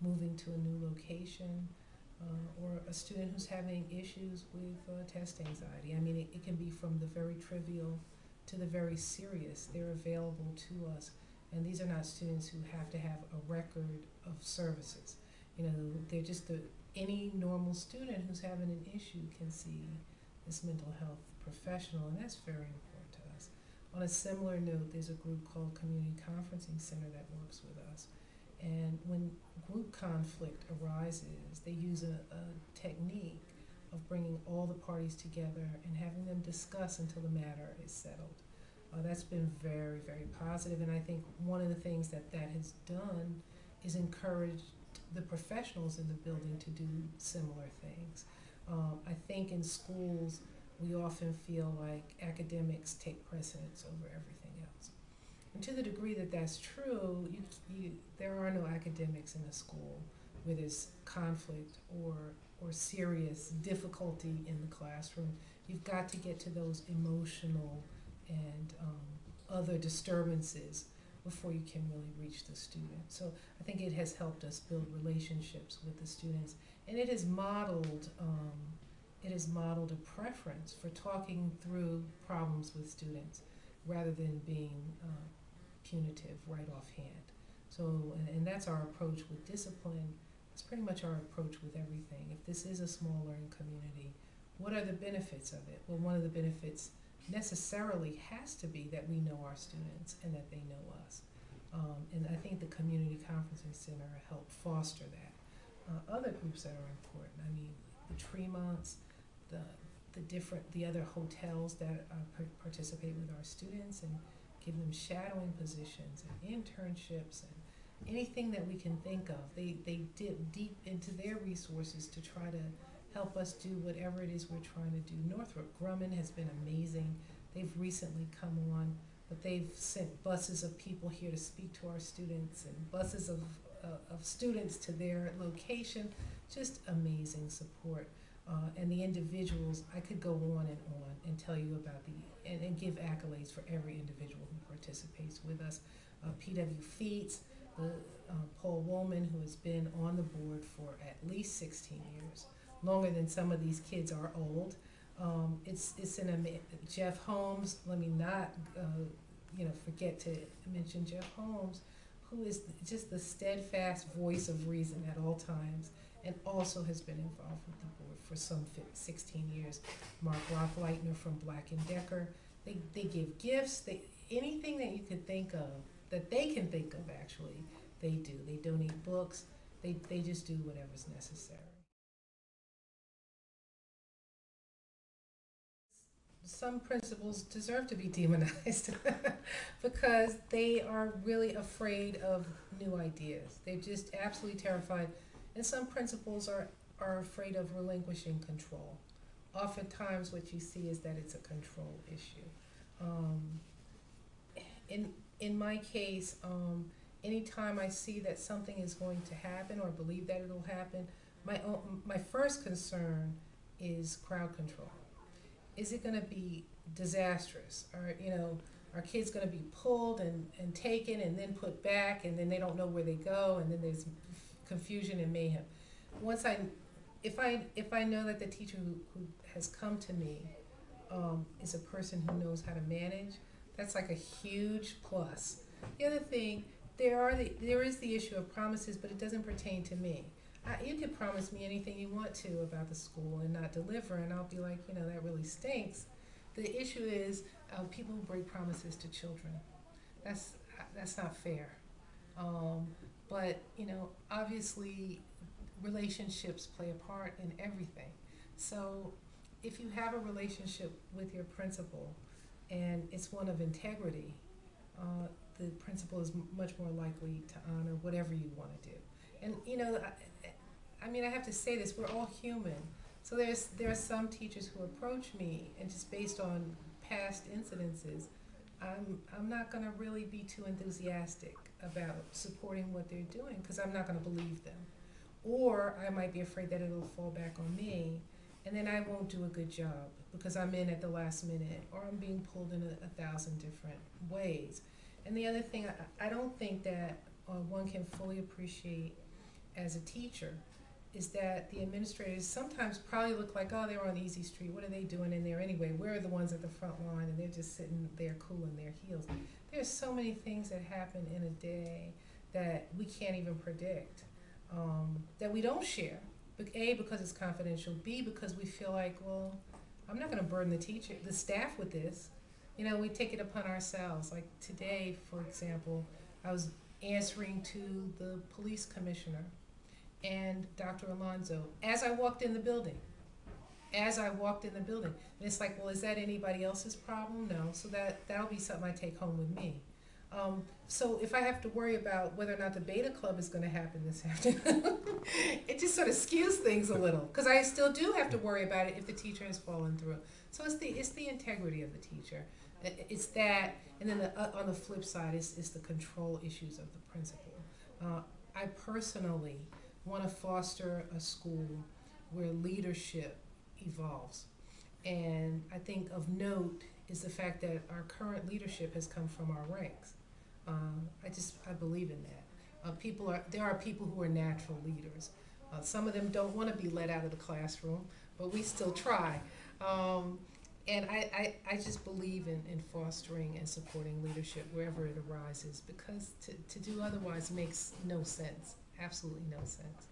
moving to a new location, or a student who's having issues with test anxiety. I mean, it can be from the very trivial to the very serious. They're available to us. And these are not students who have to have a record of services. You know, they're just any normal student who's having an issue can see this mental health professional, and that's very important to us. On a similar note, there's a group called Community Conferencing Center that works with us. And when group conflict arises, they use a technique of bringing all the parties together and having them discuss until the matter is settled. That's been very, very positive, and I think one of the things that that has done is encouraged the professionals in the building to do similar things. I think in schools, we often feel like academics take precedence over everything else. And to the degree that that's true, there are no academics in a school where there's conflict or serious difficulty in the classroom. You've got to get to those emotional and other disturbances before you can really reach the student. So I think it has helped us build relationships with the students, and it has modeled a preference for talking through problems with students rather than being punitive right offhand. So, and that's our approach with discipline. It's pretty much our approach with everything. If this is a small learning community, what are the benefits of it? Well, one of the benefits necessarily has to be that we know our students and that they know us. And I think the Community Conferencing Center helped foster that. Other groups that are important, I mean, the Tremonts, the the other hotels that participate with our students and give them shadowing positions and internships and anything that we can think of. They dip deep into their resources to try to help us do whatever it is we're trying to do. Northrop Grumman has been amazing. They've recently come on, but they've sent buses of people here to speak to our students and buses of students to their location. Just amazing support. And the individuals, I could go on and tell you about and give accolades for every individual who participates with us. P.W. Feats, Paul Woolman, who has been on the board for at least 16 years, longer than some of these kids are old. It's an Jeff Holmes. Let me not forget to mention Jeff Holmes, who is just the steadfast voice of reason at all times, and also has been involved with the board for some 16 years. Mark Rockleitner from Black & Decker. They give gifts. Anything that you could think of, that they can think of actually, they do. They donate books. They just do whatever's necessary. Some principals deserve to be demonized because they are really afraid of new ideas. They're just absolutely terrified. And some principals are afraid of relinquishing control. Oftentimes, what you see is that it's a control issue. Um, in my case, anytime I see that something is going to happen or believe that it'll happen, my first concern is crowd control. Is it going to be disastrous? Or, are kids going to be pulled and taken and then put back, and then they don't know where they go, and then there's confusion and mayhem. Once if I know that the teacher who has come to me is a person who knows how to manage, that's like a huge plus. The other thing, there is the issue of promises, but it doesn't pertain to me. You could promise me anything you want to about the school and not deliver, and I'll be like, that really stinks. The issue is people who break promises to children. That's not fair. Um, but obviously, relationships play a part in everything. So, if you have a relationship with your principal, and it's one of integrity, the principal is much more likely to honor whatever you want to do. And I have to say this: we're all human. So there are some teachers who approach me, and just based on past incidences, I'm not going to really be too enthusiastic about supporting what they're doing because I'm not going to believe them, or I might be afraid that it'll fall back on me, and then I won't do a good job because I'm in at the last minute, or I'm being pulled in a thousand different ways. And the other thing, I don't think that one can fully appreciate as a teacher is that the administrators sometimes probably look like, oh, they're on easy street. What are they doing in there anyway? We're the ones at the front line, and they're just sitting there cooling their heels. There's so many things that happen in a day that we can't even predict, that we don't share. A, because it's confidential. B, because we feel like, well, I'm not going to burden the staff with this. You know, we take it upon ourselves. Like today, for example, I was answering to the police commissioner and Dr. Alonso as I walked in the building. And it's like, well, is that anybody else's problem? No. So that'll be something I take home with me. So if I have to worry about whether or not the beta club is going to happen this afternoon, it just sort of skews things a little, because I still do have to worry about it if the teacher has fallen through. So it's the integrity of the teacher. It's that, and then on the flip side is the control issues of the principal. I personally want to foster a school where leadership evolves. And I think of note is the fact that our current leadership has come from our ranks. I believe in that. There are people who are natural leaders. Some of them don't want to be let out of the classroom, but we still try. And I just believe in fostering and supporting leadership wherever it arises, because to do otherwise makes no sense, absolutely no sense.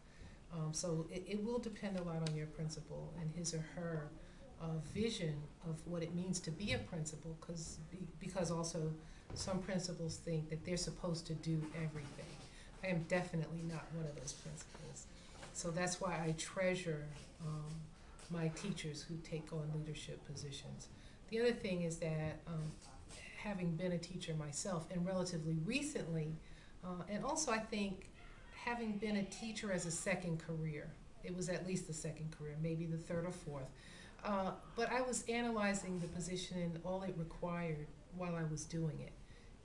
So it will depend a lot on your principal and his or her vision of what it means to be a principal, because also some principals think that they're supposed to do everything. I am definitely not one of those principals. So that's why I treasure my teachers who take on leadership positions. The other thing is that having been a teacher myself, and relatively recently, and also I think having been a teacher as a second career, it was at least the second career, maybe the third or fourth, but I was analyzing the position and all it required while I was doing it.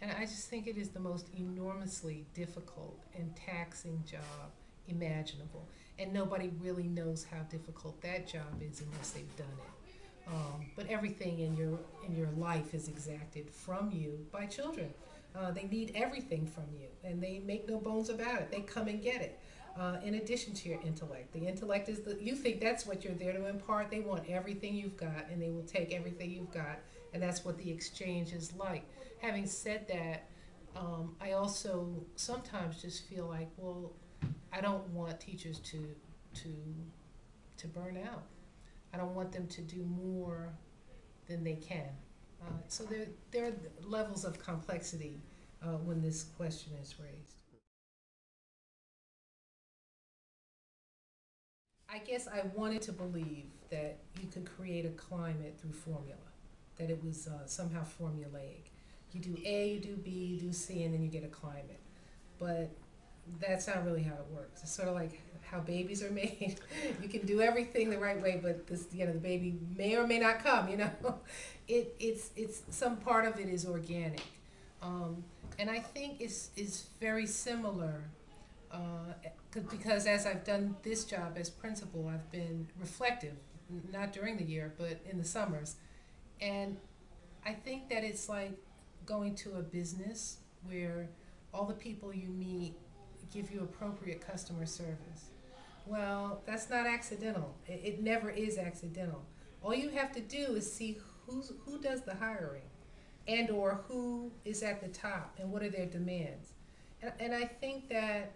And I just think it is the most enormously difficult and taxing job imaginable. And nobody really knows how difficult that job is unless they've done it. But everything in your life is exacted from you by children. They need everything from you, and they make no bones about it. They come and get it. In addition to your intellect, the intellect is you think that's what you're there to impart. They want everything you've got, and they will take everything you've got, and that's what the exchange is like. Having said that, I also sometimes just feel like, well, I don't want teachers to burn out. I don't want them to do more than they can. So there are levels of complexity when this question is raised. I guess I wanted to believe that you could create a climate through formula, that it was somehow formulaic. You do A, you do B, you do C, and then you get a climate. But that's not really how it works. It's sort of like how babies are made. You can do everything the right way, but the baby may or may not come. It's some part of it is organic, and I think it's very similar. Because as I've done this job as principal, I've been reflective, not during the year, but in the summers, and I think that it's like going to a business where all the people you meet give you appropriate customer service. Well, that's not accidental. It never is accidental. All you have to do is see who does the hiring, and or who is at the top, and what are their demands. And I think that